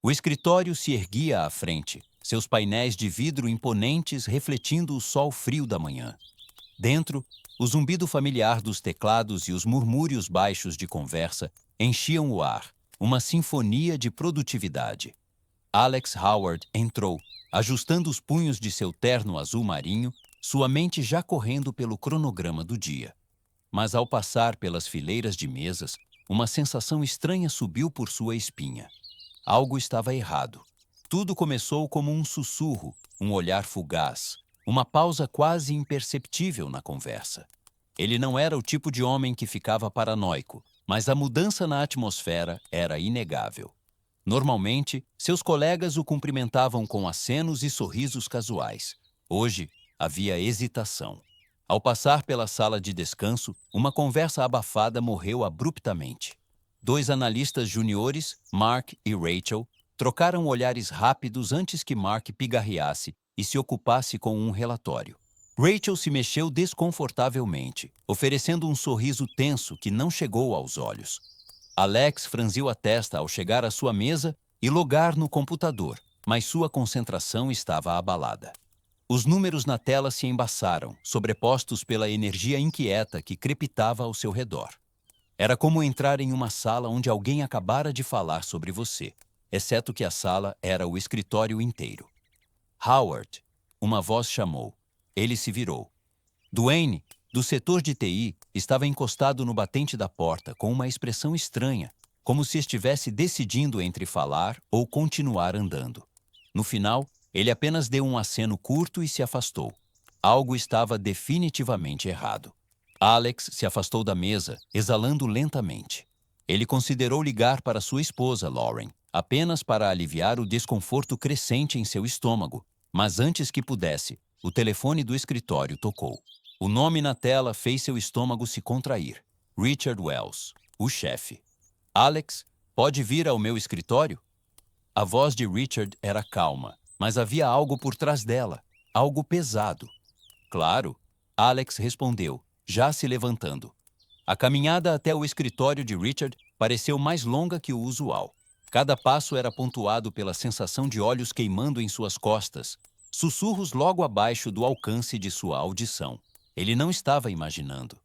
O escritório se erguia à frente, seus painéis de vidro imponentes refletindo o sol frio da manhã. Dentro, o zumbido familiar dos teclados e os murmúrios baixos de conversa enchiam o ar, uma sinfonia de produtividade. Alex Howard entrou, ajustando os punhos de seu terno azul marinho, sua mente já correndo pelo cronograma do dia. Mas ao passar pelas fileiras de mesas, uma sensação estranha subiu por sua espinha. Algo estava errado. Tudo começou como um sussurro, um olhar fugaz, uma pausa quase imperceptível na conversa. Ele não era o tipo de homem que ficava paranoico, mas a mudança na atmosfera era inegável. Normalmente, seus colegas o cumprimentavam com acenos e sorrisos casuais. Hoje, havia hesitação. Ao passar pela sala de descanso, uma conversa abafada morreu abruptamente. Dois analistas juniores, Mark e Rachel, trocaram olhares rápidos antes que Mark pigarreasse e se ocupasse com um relatório. Rachel se mexeu desconfortavelmente, oferecendo um sorriso tenso que não chegou aos olhos. Alex franziu a testa ao chegar à sua mesa e logar no computador, mas sua concentração estava abalada. Os números na tela se embaçaram, sobrepostos pela energia inquieta que crepitava ao seu redor. Era como entrar em uma sala onde alguém acabara de falar sobre você, exceto que a sala era o escritório inteiro. Howard, uma voz chamou. Ele se virou. Duane, do setor de TI, estava encostado no batente da porta com uma expressão estranha, como se estivesse decidindo entre falar ou continuar andando. No final, ele apenas deu um aceno curto e se afastou. Algo estava definitivamente errado. Alex se afastou da mesa, exalando lentamente. Ele considerou ligar para sua esposa, Lauren, apenas para aliviar o desconforto crescente em seu estômago, mas antes que pudesse, o telefone do escritório tocou. O nome na tela fez seu estômago se contrair. Richard Wells, o chefe. Alex, pode vir ao meu escritório? A voz de Richard era calma, mas havia algo por trás dela, algo pesado. Claro, Alex respondeu, já se levantando. A caminhada até o escritório de Richard pareceu mais longa que o usual. Cada passo era pontuado pela sensação de olhos queimando em suas costas, sussurros logo abaixo do alcance de sua audição. Ele não estava imaginando.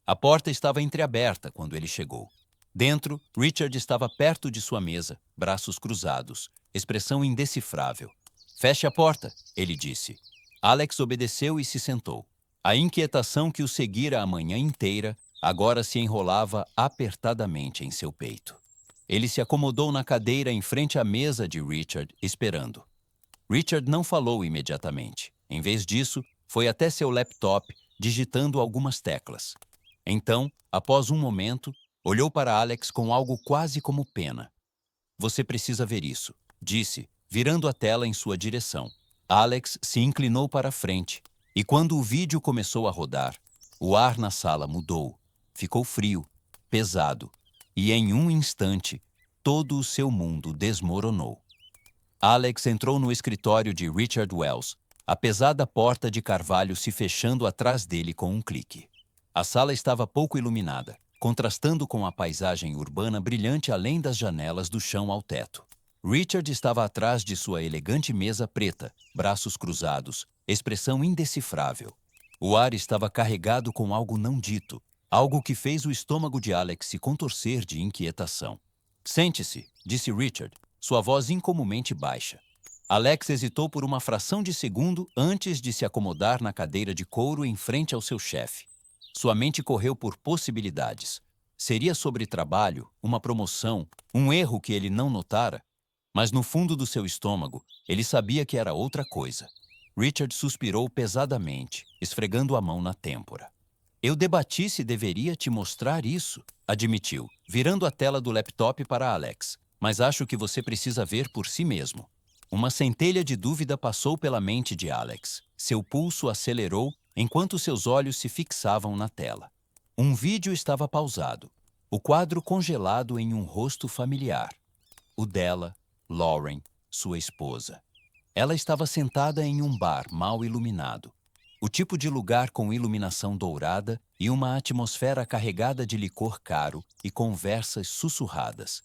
A porta estava entreaberta quando ele chegou. Dentro, Richard estava perto de sua mesa, braços cruzados, expressão indecifrável. Feche a porta, ele disse. Alex obedeceu e se sentou. A inquietação que o seguira a manhã inteira agora se enrolava apertadamente em seu peito. Ele se acomodou na cadeira em frente à mesa de Richard, esperando. Richard não falou imediatamente. Em vez disso, foi até seu laptop, digitando algumas teclas. Então, após um momento, olhou para Alex com algo quase como pena. Você precisa ver isso, disse, virando a tela em sua direção. Alex se inclinou para a frente, e quando o vídeo começou a rodar, o ar na sala mudou. Ficou frio, pesado, e em um instante, todo o seu mundo desmoronou. Alex entrou no escritório de Richard Wells, a pesada porta de carvalho se fechando atrás dele com um clique. A sala estava pouco iluminada, contrastando com a paisagem urbana brilhante além das janelas do chão ao teto. Richard estava atrás de sua elegante mesa preta, braços cruzados, expressão indecifrável. O ar estava carregado com algo não dito, algo que fez o estômago de Alex se contorcer de inquietação. Sente-se, disse Richard, sua voz incomumente baixa. Alex hesitou por uma fração de segundo antes de se acomodar na cadeira de couro em frente ao seu chefe. Sua mente correu por possibilidades. Seria sobre trabalho, uma promoção, um erro que ele não notara? Mas no fundo do seu estômago, ele sabia que era outra coisa. Richard suspirou pesadamente, esfregando a mão na têmpora. Eu debati se deveria te mostrar isso, admitiu, virando a tela do laptop para Alex. Mas acho que você precisa ver por si mesmo. Uma centelha de dúvida passou pela mente de Alex. Seu pulso acelerou enquanto seus olhos se fixavam na tela. Um vídeo estava pausado, o quadro congelado em um rosto familiar. O dela, Lauren, sua esposa. Ela estava sentada em um bar mal iluminado. O tipo de lugar com iluminação dourada e uma atmosfera carregada de licor caro e conversas sussurradas.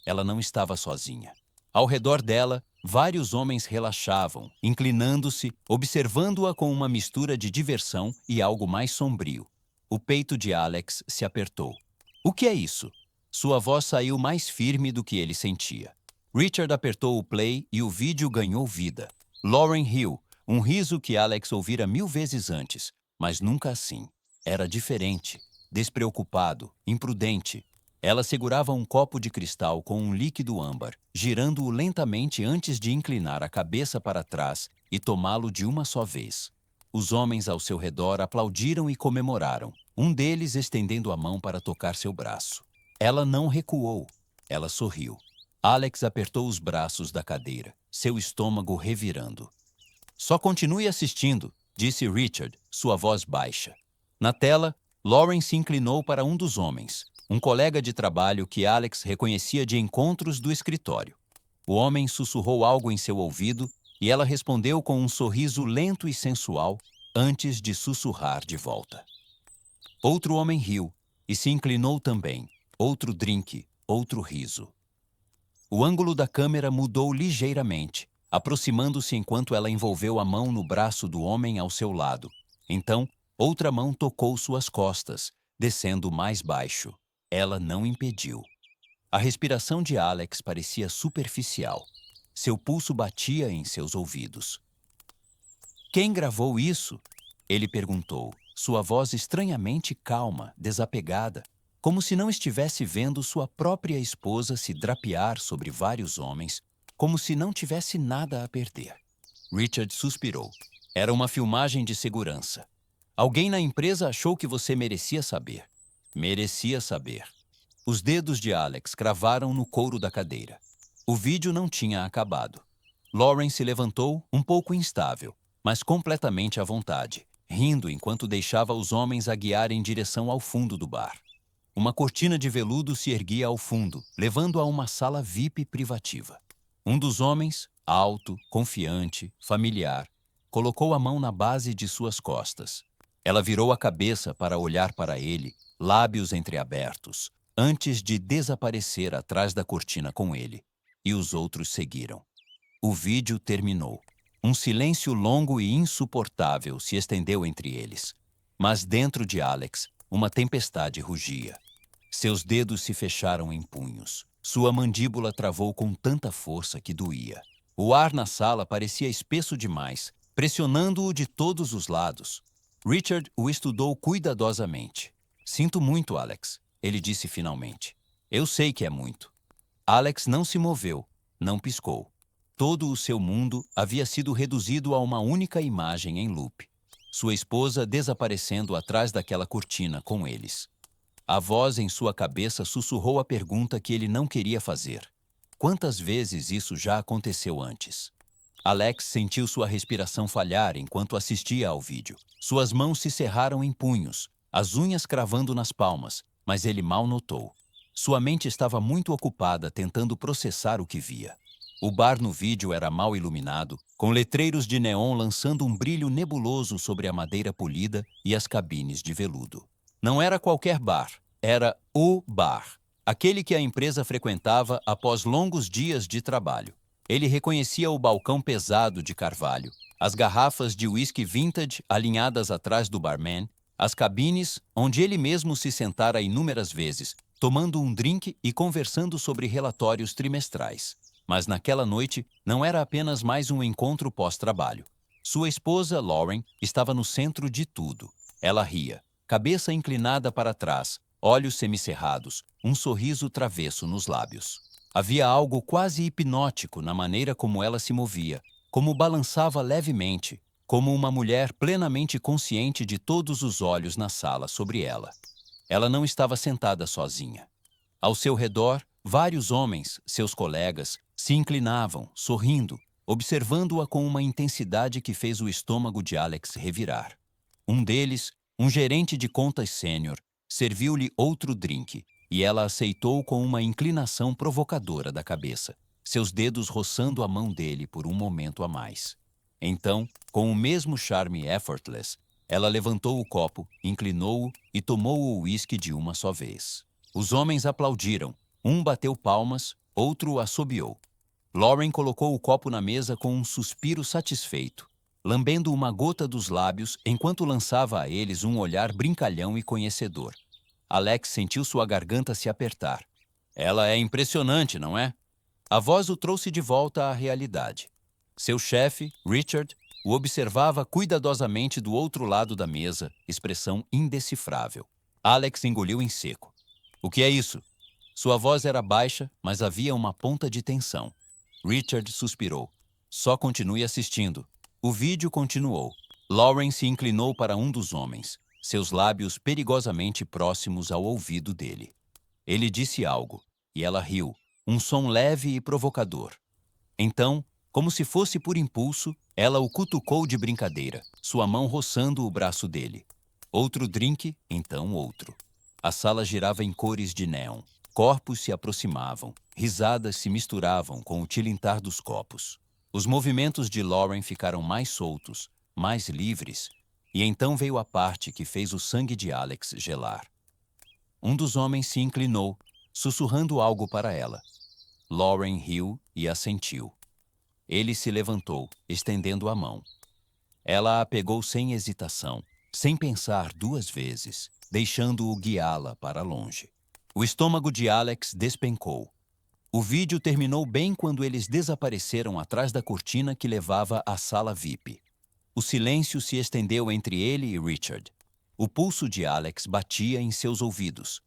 Ela não estava sozinha. Ao redor dela, vários homens relaxavam, inclinando-se, observando-a com uma mistura de diversão e algo mais sombrio. O peito de Alex se apertou. O que é isso? Sua voz saiu mais firme do que ele sentia. Richard apertou o play e o vídeo ganhou vida. Lauren riu, um riso que Alex ouvira 1000 vezes antes, mas nunca assim. Era diferente, despreocupado, imprudente. Ela segurava um copo de cristal com um líquido âmbar, girando-o lentamente antes de inclinar a cabeça para trás e tomá-lo de uma só vez. Os homens ao seu redor aplaudiram e comemoraram, um deles estendendo a mão para tocar seu braço. Ela não recuou, ela sorriu. Alex apertou os braços da cadeira, seu estômago revirando. Só continue assistindo, disse Richard, sua voz baixa. Na tela, Lauren se inclinou para um dos homens, um colega de trabalho que Alex reconhecia de encontros do escritório. O homem sussurrou algo em seu ouvido e ela respondeu com um sorriso lento e sensual antes de sussurrar de volta. Outro homem riu e se inclinou também. Outro drink, outro riso. O ângulo da câmera mudou ligeiramente, aproximando-se enquanto ela envolveu a mão no braço do homem ao seu lado. Então, outra mão tocou suas costas, descendo mais baixo. Ela não impediu. A respiração de Alex parecia superficial. Seu pulso batia em seus ouvidos. Quem gravou isso? Ele perguntou, sua voz estranhamente calma, desapegada, como se não estivesse vendo sua própria esposa se drapear sobre vários homens, como se não tivesse nada a perder. Richard suspirou. Era uma filmagem de segurança. Alguém na empresa achou que você merecia saber. Merecia saber. Os dedos de Alex cravaram no couro da cadeira. O vídeo não tinha acabado. Lauren se levantou, um pouco instável, mas completamente à vontade, rindo enquanto deixava os homens a guiar em direção ao fundo do bar. Uma cortina de veludo se erguia ao fundo, levando a uma sala VIP privativa. Um dos homens, alto, confiante, familiar, colocou a mão na base de suas costas. Ela virou a cabeça para olhar para ele, lábios entreabertos, antes de desaparecer atrás da cortina com ele, e os outros seguiram. O vídeo terminou. Um silêncio longo e insuportável se estendeu entre eles. Mas dentro de Alex, uma tempestade rugia. Seus dedos se fecharam em punhos. Sua mandíbula travou com tanta força que doía. O ar na sala parecia espesso demais, pressionando-o de todos os lados. Richard o estudou cuidadosamente. Sinto muito, Alex, ele disse finalmente. Eu sei que é muito. Alex não se moveu, não piscou. Todo o seu mundo havia sido reduzido a uma única imagem em loop. Sua esposa desaparecendo atrás daquela cortina com eles. A voz em sua cabeça sussurrou a pergunta que ele não queria fazer. Quantas vezes isso já aconteceu antes? Alex sentiu sua respiração falhar enquanto assistia ao vídeo. Suas mãos se cerraram em punhos, as unhas cravando nas palmas, mas ele mal notou. Sua mente estava muito ocupada tentando processar o que via. O bar no vídeo era mal iluminado, com letreiros de neon lançando um brilho nebuloso sobre a madeira polida e as cabines de veludo. Não era qualquer bar, era o bar, aquele que a empresa frequentava após longos dias de trabalho. Ele reconhecia o balcão pesado de carvalho, as garrafas de whisky vintage alinhadas atrás do barman, as cabines onde ele mesmo se sentara inúmeras vezes, tomando um drink e conversando sobre relatórios trimestrais. Mas naquela noite não era apenas mais um encontro pós-trabalho. Sua esposa, Lauren, estava no centro de tudo. Ela ria, cabeça inclinada para trás, olhos semicerrados, um sorriso travesso nos lábios. Havia algo quase hipnótico na maneira como ela se movia, como balançava levemente, como uma mulher plenamente consciente de todos os olhos na sala sobre ela. Ela não estava sentada sozinha. Ao seu redor, vários homens, seus colegas, se inclinavam, sorrindo, observando-a com uma intensidade que fez o estômago de Alex revirar. Um deles, um gerente de contas sênior, serviu-lhe outro drink, e ela aceitou com uma inclinação provocadora da cabeça, seus dedos roçando a mão dele por um momento a mais. Então, com o mesmo charme effortless, ela levantou o copo, inclinou-o e tomou o uísque de uma só vez. Os homens aplaudiram, um bateu palmas, outro assobiou. Lauren colocou o copo na mesa com um suspiro satisfeito, lambendo uma gota dos lábios enquanto lançava a eles um olhar brincalhão e conhecedor. Alex sentiu sua garganta se apertar. Ela é impressionante, não é? A voz o trouxe de volta à realidade. Seu chefe, Richard, o observava cuidadosamente do outro lado da mesa, expressão indecifrável. Alex engoliu em seco. O que é isso? Sua voz era baixa, mas havia uma ponta de tensão. Richard suspirou. Só continue assistindo. O vídeo continuou. Lauren se inclinou para um dos homens, seus lábios perigosamente próximos ao ouvido dele. Ele disse algo, e ela riu, um som leve e provocador. Então, como se fosse por impulso, ela o cutucou de brincadeira, sua mão roçando o braço dele. Outro drink, então outro. A sala girava em cores de néon. Corpos se aproximavam, risadas se misturavam com o tilintar dos copos. Os movimentos de Lauren ficaram mais soltos, mais livres, e então veio a parte que fez o sangue de Alex gelar. Um dos homens se inclinou, sussurrando algo para ela. Lauren riu e assentiu. Ele se levantou, estendendo a mão. Ela a pegou sem hesitação, sem pensar duas vezes, deixando-o guiá-la para longe. O estômago de Alex despencou. O vídeo terminou bem quando eles desapareceram atrás da cortina que levava à sala VIP. O silêncio se estendeu entre ele e Richard. O pulso de Alex batia em seus ouvidos.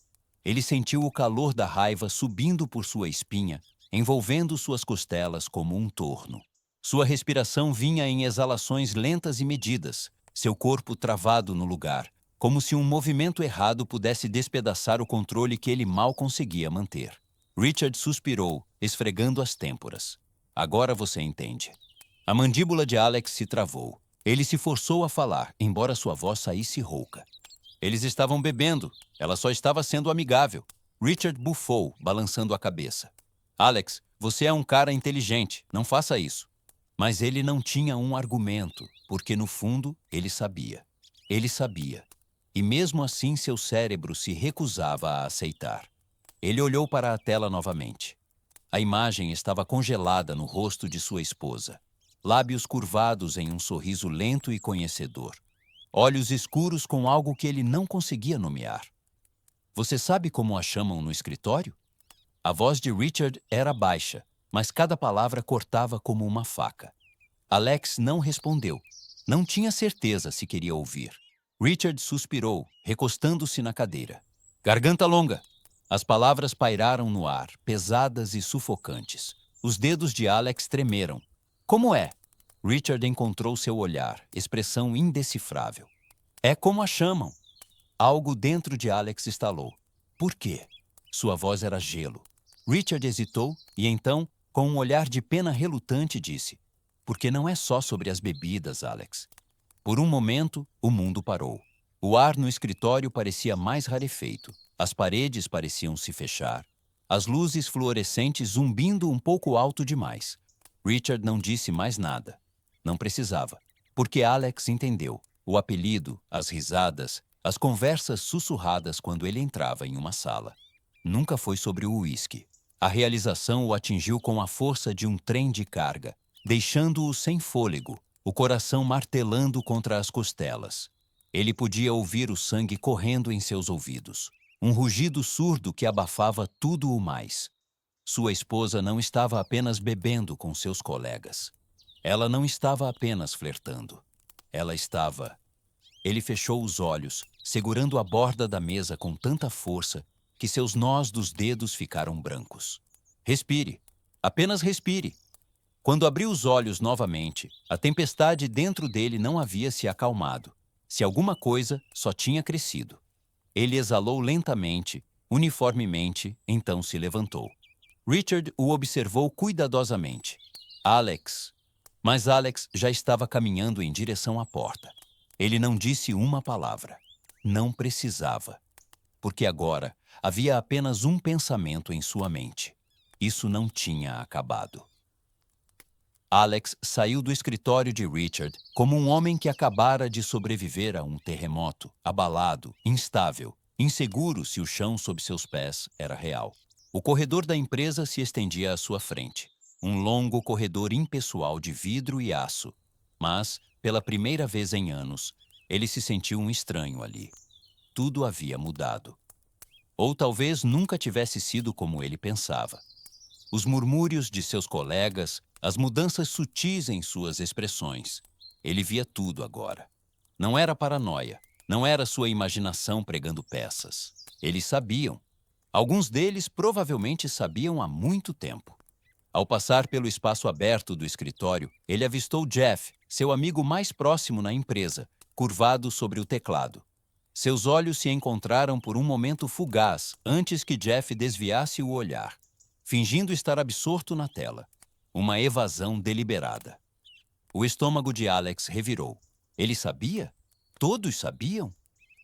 Ele sentiu o calor da raiva subindo por sua espinha, envolvendo suas costelas como um torno. Sua respiração vinha em exalações lentas e medidas, seu corpo travado no lugar, como se um movimento errado pudesse despedaçar o controle que ele mal conseguia manter. Richard suspirou, esfregando as têmporas. Agora você entende. A mandíbula de Alex se travou. Ele se forçou a falar, embora sua voz saísse rouca. Eles estavam bebendo. Ela só estava sendo amigável. Richard bufou, balançando a cabeça. Alex, você é um cara inteligente. Não faça isso. Mas ele não tinha um argumento, porque no fundo ele sabia. Ele sabia. E mesmo assim seu cérebro se recusava a aceitar. Ele olhou para a tela novamente. A imagem estava congelada no rosto de sua esposa. Lábios curvados em um sorriso lento e conhecedor. Olhos escuros com algo que ele não conseguia nomear. Você sabe como a chamam no escritório? A voz de Richard era baixa, mas cada palavra cortava como uma faca. Alex não respondeu. Não tinha certeza se queria ouvir. Richard suspirou, recostando-se na cadeira. Garganta longa. As palavras pairaram no ar, pesadas e sufocantes. Os dedos de Alex tremeram. Como é? Richard encontrou seu olhar, expressão indecifrável. É como a chamam. Algo dentro de Alex estalou. Por quê? Sua voz era gelo. Richard hesitou e então, com um olhar de pena relutante, disse: porque não é só sobre as bebidas, Alex. Por um momento, o mundo parou. O ar no escritório parecia mais rarefeito. As paredes pareciam se fechar. As luzes fluorescentes zumbindo um pouco alto demais. Richard não disse mais nada. Não precisava, porque Alex entendeu. O apelido, as risadas, as conversas sussurradas quando ele entrava em uma sala. Nunca foi sobre o uísque. A realização o atingiu com a força de um trem de carga, deixando-o sem fôlego, o coração martelando contra as costelas. Ele podia ouvir o sangue correndo em seus ouvidos, um rugido surdo que abafava tudo o mais. Sua esposa não estava apenas bebendo com seus colegas. Ela não estava apenas flertando. Ela estava... Ele fechou os olhos, segurando a borda da mesa com tanta força que seus nós dos dedos ficaram brancos. Respire. Apenas respire. Quando abriu os olhos novamente, a tempestade dentro dele não havia se acalmado. Se alguma coisa, só tinha crescido. Ele exalou lentamente, uniformemente, então se levantou. Richard o observou cuidadosamente. Alex. Mas Alex já estava caminhando em direção à porta. Ele não disse uma palavra. Não precisava. Porque agora havia apenas um pensamento em sua mente. Isso não tinha acabado. Alex saiu do escritório de Richard como um homem que acabara de sobreviver a um terremoto, abalado, instável, inseguro se o chão sob seus pés era real. O corredor da empresa se estendia à sua frente. um longo corredor impessoal de vidro e aço. Mas, pela primeira vez em anos, ele se sentiu um estranho ali. Tudo havia mudado. Ou talvez nunca tivesse sido como ele pensava. Os murmúrios de seus colegas, as mudanças sutis em suas expressões. Ele via tudo agora. Não era paranoia, não era sua imaginação pregando peças. Eles sabiam. Alguns deles provavelmente sabiam há muito tempo. Ao passar pelo espaço aberto do escritório, ele avistou Jeff, seu amigo mais próximo na empresa, curvado sobre o teclado. Seus olhos se encontraram por um momento fugaz antes que Jeff desviasse o olhar, fingindo estar absorto na tela. Uma evasão deliberada. O estômago de Alex revirou. Ele sabia? Todos sabiam?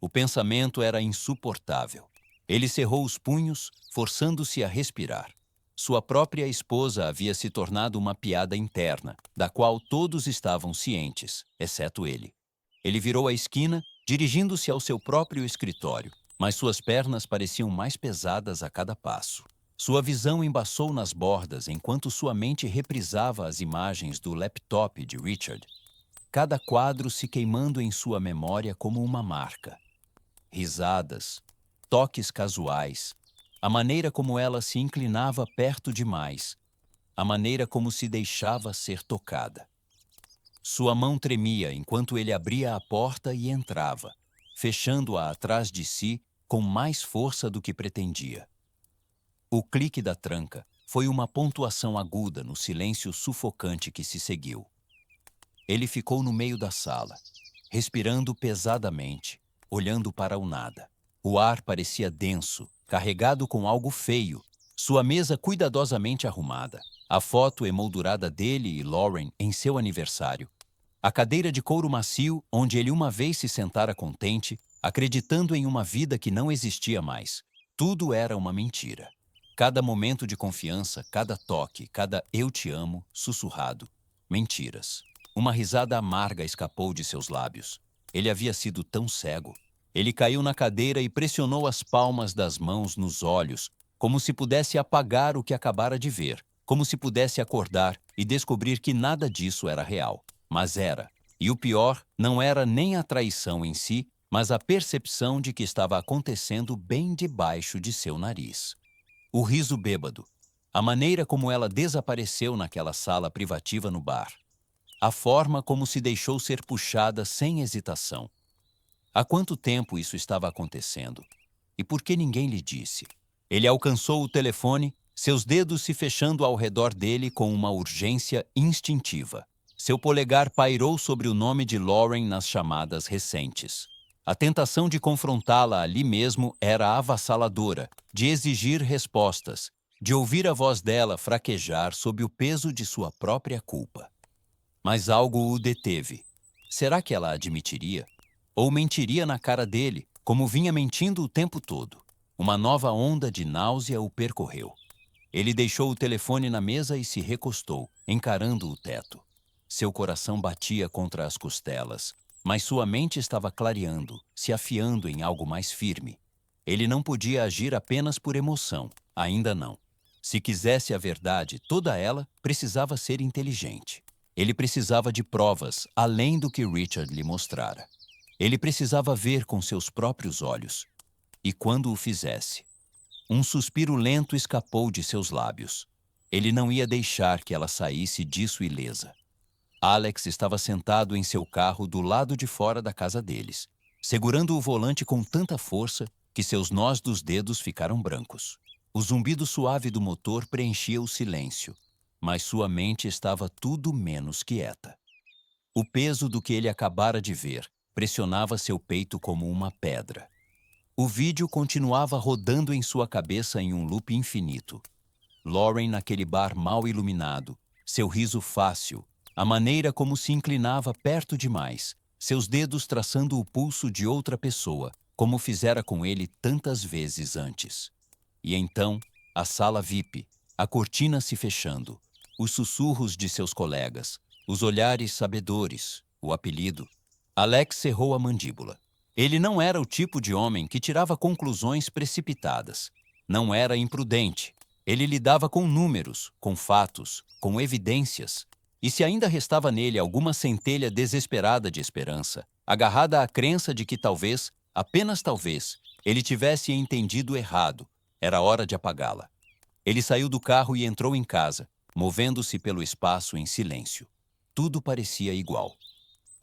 O pensamento era insuportável. Ele cerrou os punhos, forçando-se a respirar. Sua própria esposa havia se tornado uma piada interna, da qual todos estavam cientes, exceto ele. Ele virou a esquina, dirigindo-se ao seu próprio escritório, mas suas pernas pareciam mais pesadas a cada passo. Sua visão embaçou nas bordas enquanto sua mente reprisava as imagens do laptop de Richard. Cada quadro se queimando em sua memória como uma marca. Risadas, toques casuais, a maneira como ela se inclinava perto demais, a maneira como se deixava ser tocada. Sua mão tremia enquanto ele abria a porta e entrava, fechando-a atrás de si com mais força do que pretendia. O clique da tranca foi uma pontuação aguda no silêncio sufocante que se seguiu. Ele ficou no meio da sala, respirando pesadamente, olhando para o nada. O ar parecia denso, carregado com algo feio. Sua mesa cuidadosamente arrumada, a foto emoldurada dele e Lauren em seu aniversário, a cadeira de couro macio onde ele uma vez se sentara contente, acreditando em uma vida que não existia mais. Tudo era uma mentira. Cada momento de confiança, cada toque, cada "eu te amo" sussurrado. Mentiras. Uma risada amarga escapou de seus lábios. Ele havia sido tão cego. Ele caiu na cadeira e pressionou as palmas das mãos nos olhos, como se pudesse apagar o que acabara de ver, como se pudesse acordar e descobrir que nada disso era real. Mas era. E o pior não era nem a traição em si, mas a percepção de que estava acontecendo bem debaixo de seu nariz. O riso bêbado. A maneira como ela desapareceu naquela sala privativa no bar. A forma como se deixou ser puxada sem hesitação. Há quanto tempo isso estava acontecendo? E por que ninguém lhe disse? Ele alcançou o telefone, seus dedos se fechando ao redor dele com uma urgência instintiva. Seu polegar pairou sobre o nome de Lauren nas chamadas recentes. A tentação de confrontá-la ali mesmo era avassaladora, de exigir respostas, de ouvir a voz dela fraquejar sob o peso de sua própria culpa. Mas algo o deteve. Será que ela admitiria? Ou mentiria na cara dele, como vinha mentindo o tempo todo? Uma nova onda de náusea o percorreu. Ele deixou o telefone na mesa e se recostou, encarando o teto. Seu coração batia contra as costelas, mas sua mente estava clareando, se afiando em algo mais firme. Ele não podia agir apenas por emoção, ainda não. Se quisesse a verdade, toda ela precisava ser inteligente. Ele precisava de provas, além do que Richard lhe mostrara. Ele precisava ver com seus próprios olhos. E quando o fizesse, um suspiro lento escapou de seus lábios. Ele não ia deixar que ela saísse disso ilesa. Alex estava sentado em seu carro do lado de fora da casa deles, segurando o volante com tanta força que seus nós dos dedos ficaram brancos. O zumbido suave do motor preenchia o silêncio, mas sua mente estava tudo menos quieta. O peso do que ele acabara de ver pressionava seu peito como uma pedra. O vídeo continuava rodando em sua cabeça em um loop infinito. Lauren naquele bar mal iluminado, seu riso fácil, a maneira como se inclinava perto demais, seus dedos traçando o pulso de outra pessoa, como fizera com ele tantas vezes antes. E então, a sala VIP, a cortina se fechando, os sussurros de seus colegas, os olhares sabedores, o apelido. Alex cerrou a mandíbula. Ele não era o tipo de homem que tirava conclusões precipitadas. Não era imprudente, Ele lidava com números, com fatos, com evidências. E se ainda restava nele alguma centelha desesperada de esperança, agarrada à crença de que talvez, apenas talvez, ele tivesse entendido errado, era hora de apagá-la. Ele saiu do carro e entrou em casa, movendo-se pelo espaço em silêncio. Tudo parecia igual.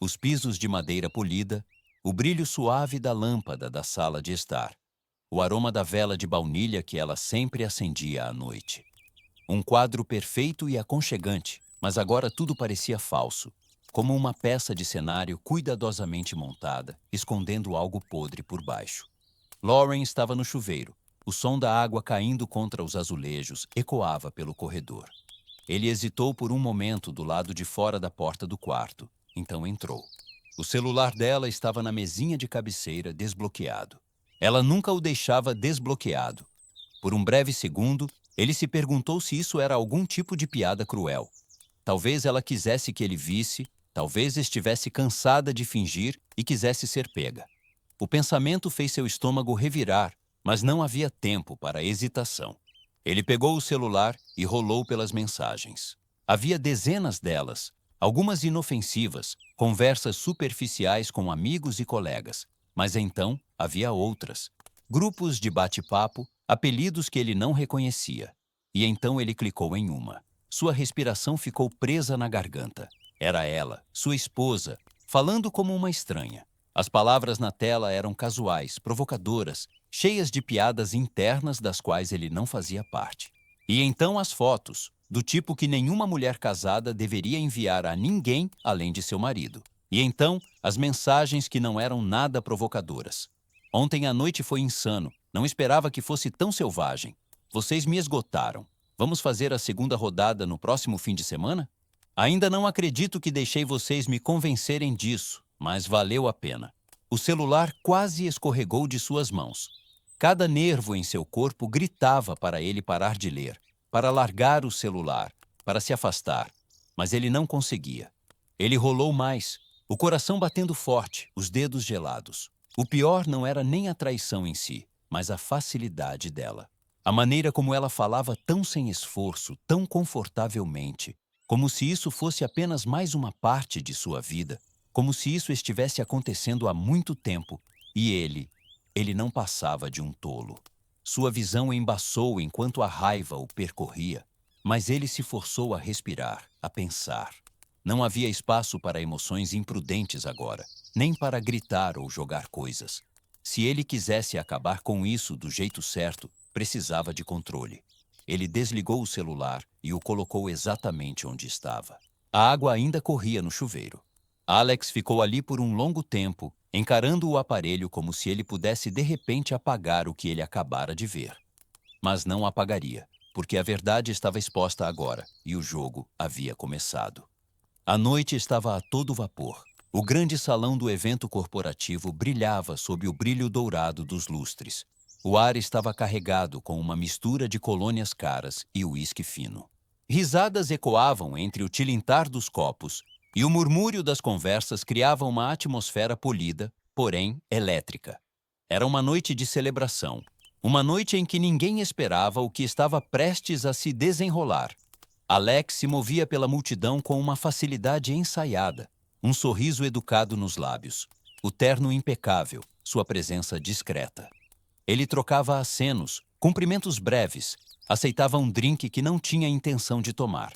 Os pisos de madeira polida, o brilho suave da lâmpada da sala de estar, o aroma da vela de baunilha que ela sempre acendia à noite. Um quadro perfeito e aconchegante, mas agora tudo parecia falso, como uma peça de cenário cuidadosamente montada, escondendo algo podre por baixo. Lauren estava no chuveiro. O som da água caindo contra os azulejos ecoava pelo corredor. Ele hesitou por um momento do lado de fora da porta do quarto, então entrou. O celular dela estava na mesinha de cabeceira, desbloqueado. Ela nunca o deixava desbloqueado. Por um breve segundo, ele se perguntou se isso era algum tipo de piada cruel. Talvez ela quisesse que ele visse, talvez estivesse cansada de fingir e quisesse ser pega. O pensamento fez seu estômago revirar, mas não havia tempo para hesitação. Ele pegou o celular e rolou pelas mensagens. Havia dezenas delas, algumas inofensivas, conversas superficiais com amigos e colegas. Mas então havia outras. Grupos de bate-papo, apelidos que ele não reconhecia. E então ele clicou em uma. Sua respiração ficou presa na garganta. Era ela, sua esposa, falando como uma estranha. As palavras na tela eram casuais, provocadoras, cheias de piadas internas das quais ele não fazia parte. E então as fotos, do tipo que nenhuma mulher casada deveria enviar a ninguém além de seu marido. E então as mensagens que não eram nada provocadoras. Ontem à noite foi insano, não esperava que fosse tão selvagem. Vocês me esgotaram. Vamos fazer a segunda rodada no próximo fim de semana? Ainda não acredito que deixei vocês me convencerem disso, mas valeu a pena. O celular quase escorregou de suas mãos. Cada nervo em seu corpo gritava para ele parar de ler, para largar o celular, para se afastar. Mas ele não conseguia. Ele rolou mais, o coração batendo forte, os dedos gelados. O pior não era nem a traição em si, mas a facilidade dela. A maneira como ela falava tão sem esforço, tão confortavelmente, como se isso fosse apenas mais uma parte de sua vida, como se isso estivesse acontecendo há muito tempo, e ele não passava de um tolo. Sua visão embaçou enquanto a raiva o percorria, mas ele se forçou a respirar, a pensar. Não havia espaço para emoções imprudentes agora, nem para gritar ou jogar coisas. Se ele quisesse acabar com isso do jeito certo, precisava de controle. Ele desligou o celular e o colocou exatamente onde estava. A água ainda corria no chuveiro. Alex ficou ali por um longo tempo, encarando o aparelho como se ele pudesse de repente apagar o que ele acabara de ver. Mas não apagaria, porque a verdade estava exposta agora e o jogo havia começado. A noite estava a todo vapor. O grande salão do evento corporativo brilhava sob o brilho dourado dos lustres. O ar estava carregado com uma mistura de colônias caras e uísque fino. Risadas ecoavam entre o tilintar dos copos e o murmúrio das conversas criava uma atmosfera polida, porém elétrica. Era uma noite de celebração, uma noite em que ninguém esperava o que estava prestes a se desenrolar. Alex se movia pela multidão com uma facilidade ensaiada, um sorriso educado nos lábios, o terno impecável, sua presença discreta. Ele trocava acenos, cumprimentos breves, aceitava um drink que não tinha intenção de tomar.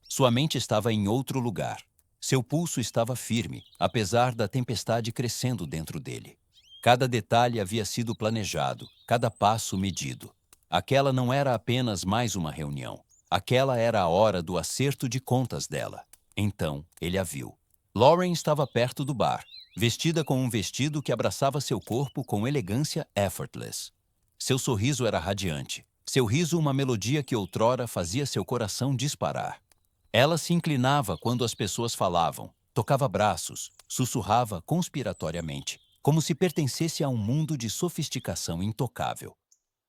Sua mente estava em outro lugar. Seu pulso estava firme, apesar da tempestade crescendo dentro dele. Cada detalhe havia sido planejado, cada passo medido. Aquela não era apenas mais uma reunião. Aquela era a hora do acerto de contas dela. Então, ele a viu. Lauren estava perto do bar, vestida com um vestido que abraçava seu corpo com elegância effortless. Seu sorriso era radiante. Seu riso uma melodia que outrora fazia seu coração disparar. Ela se inclinava quando as pessoas falavam, tocava braços, sussurrava conspiratoriamente, como se pertencesse a um mundo de sofisticação intocável.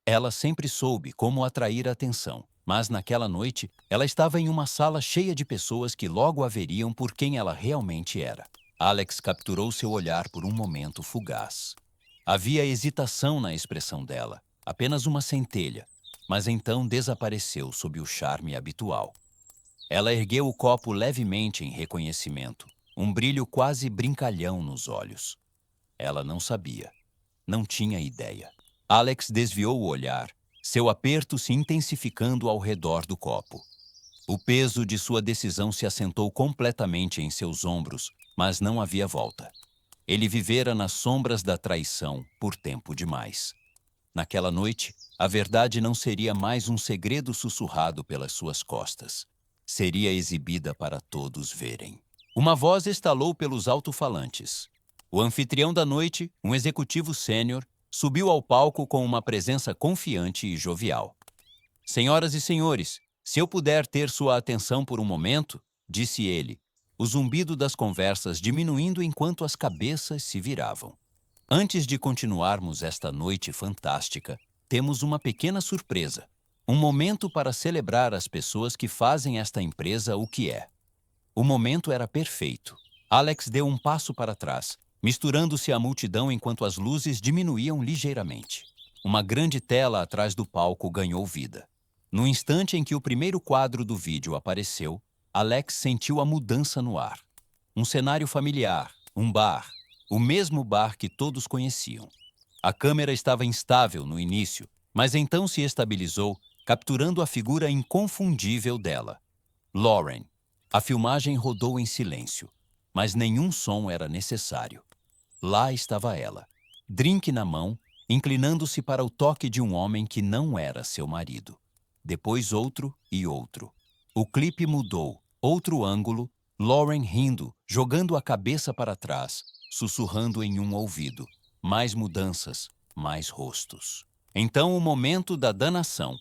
Ela sempre soube como atrair a atenção, mas naquela noite ela estava em uma sala cheia de pessoas que logo a veriam por quem ela realmente era. Alex capturou seu olhar por um momento fugaz. Havia hesitação na expressão dela, apenas uma centelha. mas então desapareceu sob o charme habitual. Ela ergueu o copo levemente em reconhecimento, um brilho quase brincalhão nos olhos. Ela não sabia, não tinha ideia. Alex desviou o olhar, seu aperto se intensificando ao redor do copo. O peso de sua decisão se assentou completamente em seus ombros, mas não havia volta. Ele vivera nas sombras da traição por tempo demais. Naquela noite, a verdade não seria mais um segredo sussurrado pelas suas costas. Seria exibida para todos verem. Uma voz estalou pelos alto-falantes. O anfitrião da noite, um executivo sênior, subiu ao palco com uma presença confiante e jovial. Senhoras e senhores, se eu puder ter sua atenção por um momento, disse ele, o zumbido das conversas diminuindo enquanto as cabeças se viravam. Antes de continuarmos esta noite fantástica, temos uma pequena surpresa. Um momento para celebrar as pessoas que fazem esta empresa o que é. O momento era perfeito. Alex deu um passo para trás, misturando-se à multidão enquanto as luzes diminuíam ligeiramente. Uma grande tela atrás do palco ganhou vida. No instante em que o primeiro quadro do vídeo apareceu, Alex sentiu a mudança no ar. Um cenário familiar, um bar, o mesmo bar que todos conheciam. A câmera estava instável no início, mas então se estabilizou, capturando a figura inconfundível dela. Lauren. A filmagem rodou em silêncio, mas nenhum som era necessário. Lá estava ela, drink na mão, inclinando-se para o toque de um homem que não era seu marido. Depois outro e outro. O clipe mudou, outro ângulo, Lauren rindo, jogando a cabeça para trás, sussurrando em um ouvido. Mais mudanças, mais rostos. Então o momento da danação.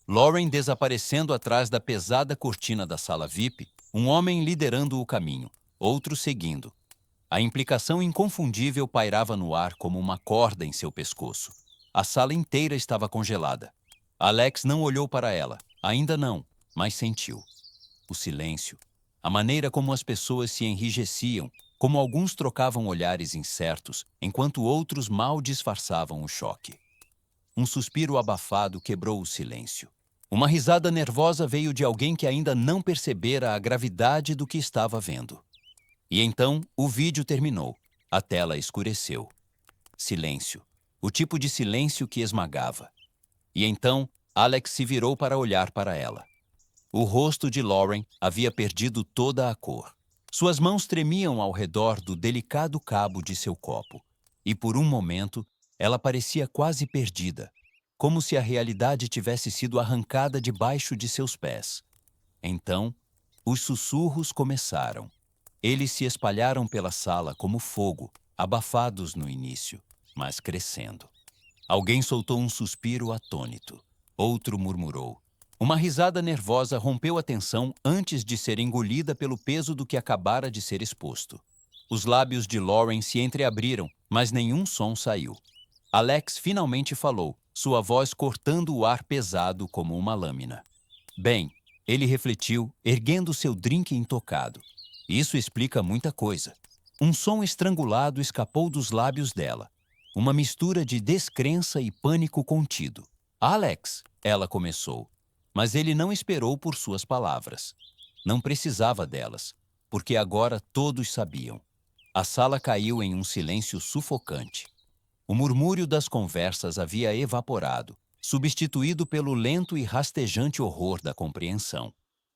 Lauren desaparecendo atrás da pesada cortina da sala VIP, um homem liderando o caminho, outro seguindo. A implicação inconfundível pairava no ar como uma corda em seu pescoço. A sala inteira estava congelada. Alex não olhou para ela, ainda não, mas sentiu. O silêncio, a maneira como as pessoas se enrijeciam, como alguns trocavam olhares incertos, enquanto outros mal disfarçavam o choque. Um suspiro abafado quebrou o silêncio. Uma risada nervosa veio de alguém que ainda não percebera a gravidade do que estava vendo. E então o vídeo terminou. A tela escureceu. Silêncio. O tipo de silêncio que esmagava. E então Alex se virou para olhar para ela. O rosto de Lauren havia perdido toda a cor. Suas mãos tremiam ao redor do delicado cabo de seu copo. E por um momento, ela parecia quase perdida, como se a realidade tivesse sido arrancada debaixo de seus pés. Então, os sussurros começaram. Eles se espalharam pela sala como fogo, abafados no início, mas crescendo. Alguém soltou um suspiro atônito. Outro murmurou. Uma risada nervosa rompeu a tensão antes de ser engolida pelo peso do que acabara de ser exposto. Os lábios de Lauren se entreabriram, mas nenhum som saiu. Alex finalmente falou, sua voz cortando o ar pesado como uma lâmina. Bem, ele refletiu, erguendo seu drink intocado. Isso explica muita coisa. Um som estrangulado escapou dos lábios dela. Uma mistura de descrença e pânico contido. Alex, ela começou. Mas ele não esperou por suas palavras. Não precisava delas, porque agora todos sabiam. A sala caiu em um silêncio sufocante. O murmúrio das conversas havia evaporado, substituído pelo lento e rastejante horror da compreensão.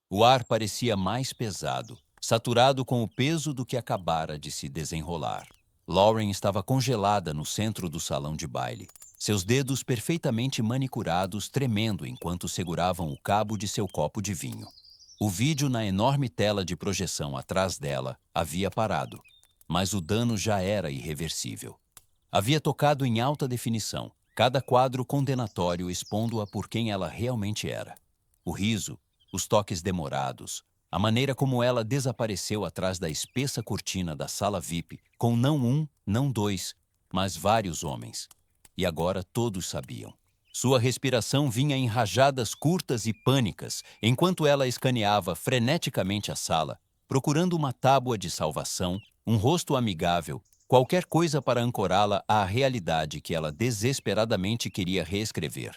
O ar parecia mais pesado, saturado com o peso do que acabara de se desenrolar. Lauren estava congelada no centro do salão de baile, seus dedos perfeitamente manicurados tremendo enquanto seguravam o cabo de seu copo de vinho. O vídeo na enorme tela de projeção atrás dela havia parado, mas o dano já era irreversível. Havia tocado em alta definição, cada quadro condenatório expondo-a por quem ela realmente era. O riso, os toques demorados, a maneira como ela desapareceu atrás da espessa cortina da sala VIP, com não um, não dois, mas vários homens. E agora todos sabiam. Sua respiração vinha em rajadas curtas e pânicas, enquanto ela escaneava freneticamente a sala, procurando uma tábua de salvação, um rosto amigável, qualquer coisa para ancorá-la à realidade que ela desesperadamente queria reescrever.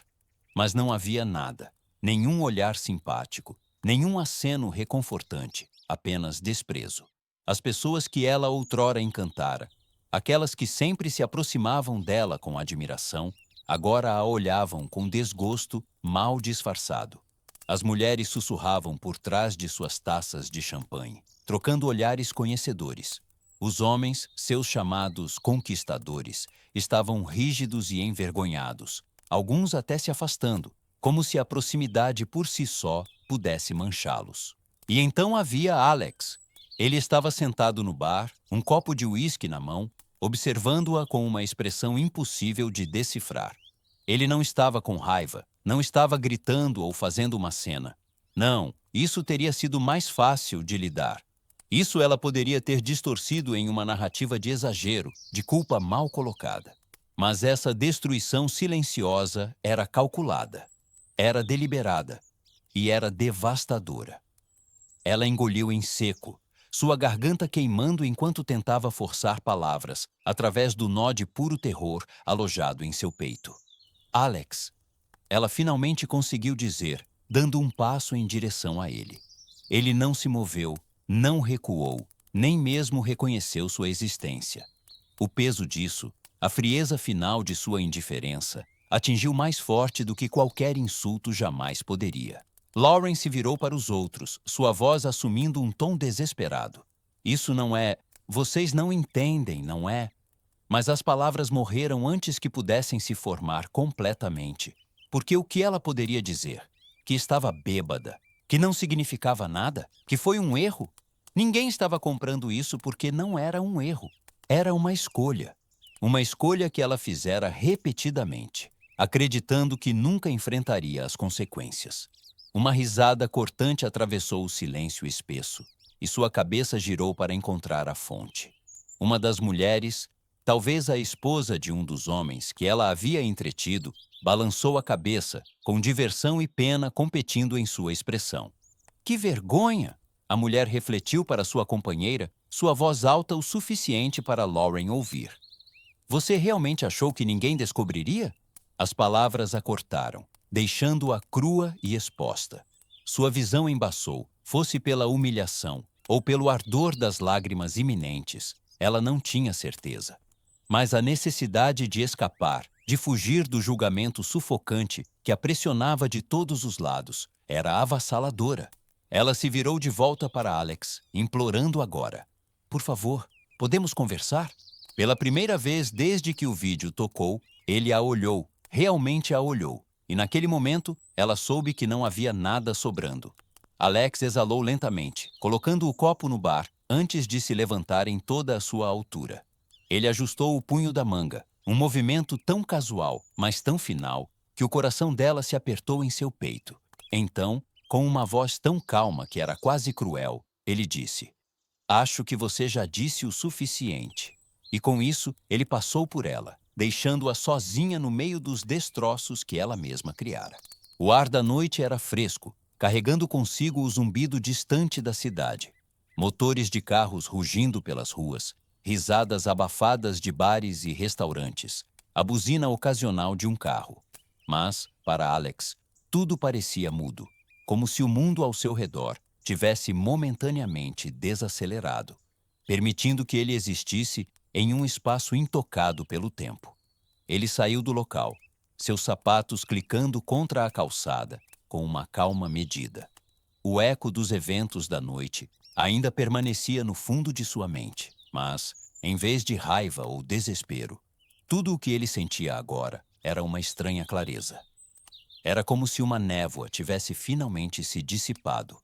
Mas não havia nada, nenhum olhar simpático, nenhum aceno reconfortante, apenas desprezo. As pessoas que ela outrora encantara, aquelas que sempre se aproximavam dela com admiração, agora a olhavam com desgosto mal disfarçado. As mulheres sussurravam por trás de suas taças de champanhe, trocando olhares conhecedores. Os homens, seus chamados conquistadores, estavam rígidos e envergonhados, alguns até se afastando, como se a proximidade por si só pudesse manchá-los. E então havia Alex. Ele estava sentado no bar, um copo de uísque na mão, observando-a com uma expressão impossível de decifrar. Ele não estava com raiva, não estava gritando ou fazendo uma cena. Não, isso teria sido mais fácil de lidar. Isso ela poderia ter distorcido em uma narrativa de exagero, de culpa mal colocada. Mas essa destruição silenciosa era calculada, era deliberada e era devastadora. Ela engoliu em seco, sua garganta queimando enquanto tentava forçar palavras, através do nó de puro terror alojado em seu peito. Alex, ela finalmente conseguiu dizer, dando um passo em direção a ele. Ele não se moveu, não recuou, nem mesmo reconheceu sua existência. O peso disso, a frieza final de sua indiferença, atingiu mais forte do que qualquer insulto jamais poderia. Lauren se virou para os outros, sua voz assumindo um tom desesperado. Isso não é... Vocês não entendem, não é? Mas as palavras morreram antes que pudessem se formar completamente. Porque o que ela poderia dizer? Que estava bêbada, que não significava nada, que foi um erro? Ninguém estava comprando isso porque não era um erro. Era uma escolha. Uma escolha que ela fizera repetidamente, acreditando que nunca enfrentaria as consequências. Uma risada cortante atravessou o silêncio espesso, e sua cabeça girou para encontrar a fonte. Uma das mulheres, talvez a esposa de um dos homens que ela havia entretido, balançou a cabeça, com diversão e pena competindo em sua expressão. Que vergonha! A mulher refletiu para sua companheira, sua voz alta o suficiente para Lauren ouvir. Você realmente achou que ninguém descobriria? As palavras a cortaram, deixando-a crua e exposta. Sua visão embaçou, fosse pela humilhação ou pelo ardor das lágrimas iminentes, ela não tinha certeza. Mas a necessidade de escapar, de fugir do julgamento sufocante que a pressionava de todos os lados, era avassaladora. Ela se virou de volta para Alex, implorando agora. Por favor, podemos conversar? Pela primeira vez desde que o vídeo tocou, ele a olhou, realmente a olhou, e naquele momento ela soube que não havia nada sobrando. Alex exalou lentamente, colocando o copo no bar antes de se levantar em toda a sua altura. Ele ajustou o punho da manga, um movimento tão casual, mas tão final, que o coração dela se apertou em seu peito. Então, com uma voz tão calma que era quase cruel, ele disse: Acho que você já disse o suficiente. E com isso, ele passou por ela, deixando-a sozinha no meio dos destroços que ela mesma criara. O ar da noite era fresco, carregando consigo o zumbido distante da cidade. Motores de carros rugindo pelas ruas, risadas abafadas de bares e restaurantes, a buzina ocasional de um carro. Mas, para Alex, tudo parecia mudo, como se o mundo ao seu redor tivesse momentaneamente desacelerado, permitindo que ele existisse em um espaço intocado pelo tempo. Ele saiu do local, seus sapatos clicando contra a calçada, com uma calma medida. O eco dos eventos da noite ainda permanecia no fundo de sua mente, mas, em vez de raiva ou desespero, tudo o que ele sentia agora era uma estranha clareza. Era como se uma névoa tivesse finalmente se dissipado,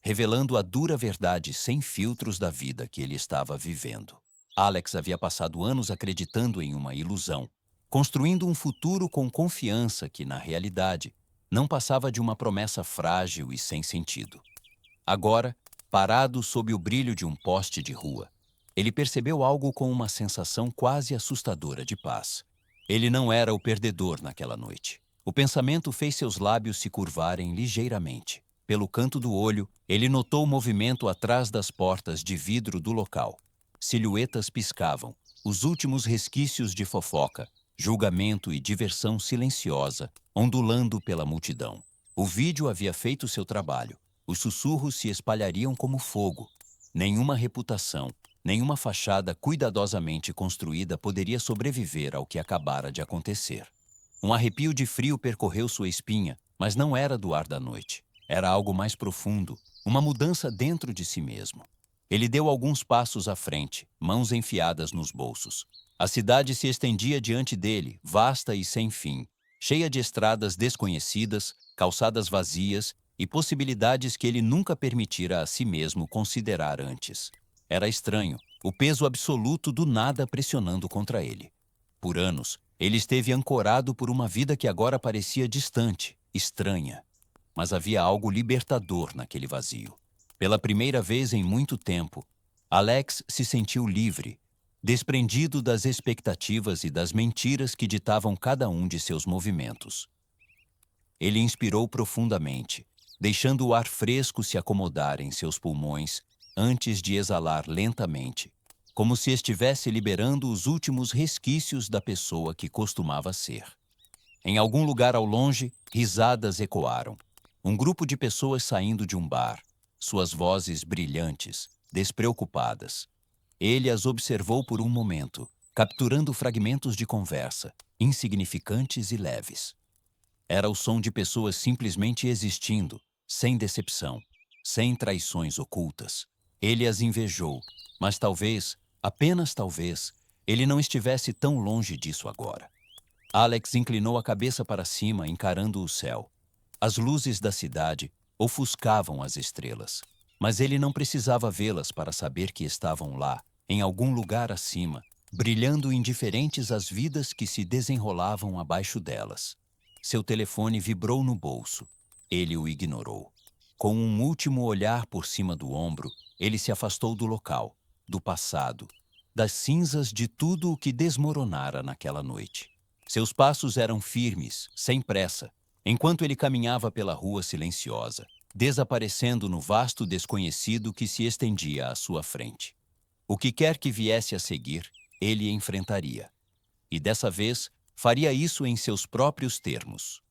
revelando a dura verdade sem filtros da vida que ele estava vivendo. Alex havia passado anos acreditando em uma ilusão, construindo um futuro com confiança que, na realidade, não passava de uma promessa frágil e sem sentido. Agora, parado sob o brilho de um poste de rua, ele percebeu algo com uma sensação quase assustadora de paz. Ele não era o perdedor naquela noite. O pensamento fez seus lábios se curvarem ligeiramente. Pelo canto do olho, ele notou o movimento atrás das portas de vidro do local. Silhuetas piscavam, os últimos resquícios de fofoca, julgamento e diversão silenciosa ondulando pela multidão. O vídeo havia feito seu trabalho. Os sussurros se espalhariam como fogo. Nenhuma reputação, nenhuma fachada cuidadosamente construída poderia sobreviver ao que acabara de acontecer. Um arrepio de frio percorreu sua espinha, mas não era do ar da noite. Era algo mais profundo, uma mudança dentro de si mesmo. Ele deu alguns passos à frente, mãos enfiadas nos bolsos. A cidade se estendia diante dele, vasta e sem fim, cheia de estradas desconhecidas, calçadas vazias e possibilidades que ele nunca permitira a si mesmo considerar antes. Era estranho, o peso absoluto do nada pressionando contra ele. Por anos, ele esteve ancorado por uma vida que agora parecia distante, estranha. Mas havia algo libertador naquele vazio. Pela primeira vez em muito tempo, Alex se sentiu livre, desprendido das expectativas e das mentiras que ditavam cada um de seus movimentos. Ele inspirou profundamente, deixando o ar fresco se acomodar em seus pulmões antes de exalar lentamente, como se estivesse liberando os últimos resquícios da pessoa que costumava ser. Em algum lugar ao longe, risadas ecoaram. Um grupo de pessoas saindo de um bar, suas vozes brilhantes, despreocupadas. Ele as observou por um momento, capturando fragmentos de conversa, insignificantes e leves. Era o som de pessoas simplesmente existindo, sem decepção, sem traições ocultas. Ele as invejou, mas talvez, apenas talvez, ele não estivesse tão longe disso agora. Alex inclinou a cabeça para cima, encarando o céu. As luzes da cidade ofuscavam as estrelas, mas ele não precisava vê-las para saber que estavam lá, em algum lugar acima, brilhando indiferentes às vidas que se desenrolavam abaixo delas. Seu telefone vibrou no bolso. Ele o ignorou. Com um último olhar por cima do ombro, ele se afastou do local, do passado, das cinzas de tudo o que desmoronara naquela noite. Seus passos eram firmes, sem pressa, enquanto ele caminhava pela rua silenciosa, desaparecendo no vasto desconhecido que se estendia à sua frente. O que quer que viesse a seguir, ele enfrentaria. E dessa vez, faria isso em seus próprios termos.